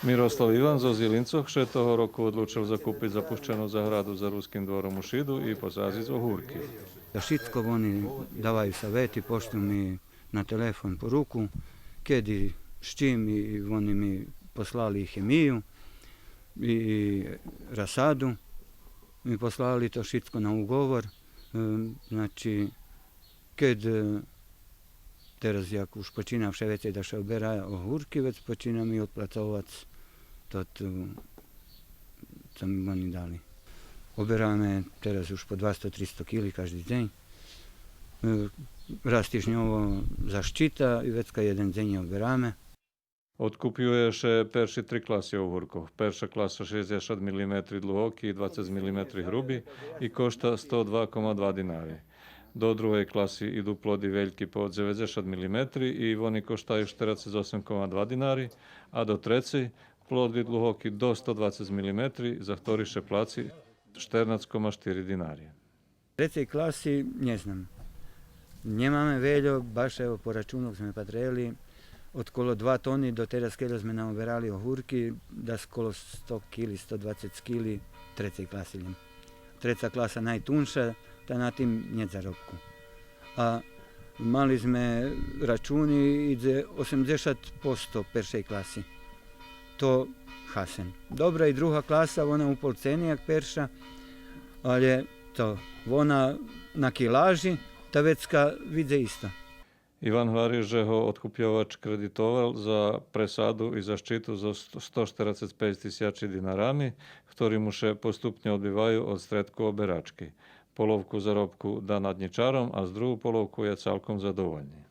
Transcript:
Miroslav Ivan zo Zilincoch še toho roku odlučil zakúpiť zapuščenú zahradu za Ruským dvorom u Šidu i posaziť ohúrky. Za všetko oni dávajú saveti, pošlu mi na telefon poruku, kedy, s čím, i oni mi poslali chemiju i rasadu. Mi poslali to všetko na ugovor. Znači, keď teraz, jak už počínam vše veci, da še obera ohúrky, vec počínam i odplacovať to, co mi oni dali. Oberáme teraz už po 200-300 kg každý deň. Raz týždňovo zaštita i vecka jeden deň oberáme. Otkupuje še perši tri klasy ohúrkov. Perša klasa 60 mm dlhoký, 20 mm hrubý i košta 102,2 dinári. Do druhej klasy idú plody veľký po 90 mm i oni koštajú 48,2 dinári, a do trecej plody dlhoký do 120 mm, za ktorý še placi 14,4 dinári. V trecej klasy neznam. Nemáme veľo, baš evo po računok sme patreli, od kolo 2 tony do teraz, keď sme naoberali ohúrky, da skolo 100 kg, 120 kg trecej klasy. Treća klasa najtunša, ta na tim nije zarobku. A mali sme računi ide 80% peršej klasi. To hasen. Dobra i druga klasa, ona u pol ceni jak perša, ali to, ona na kilaži, ta vecka vide isto. Ivan hovorí, že ho odkupiovač kreditoval za presadu i zaštitu so 145 000 dinarami, ktorí mu še postupne odbývajú od stredku oberačky. Polovku zarobku dá nadničarom a z druhú polovku je celkom zadovoľný.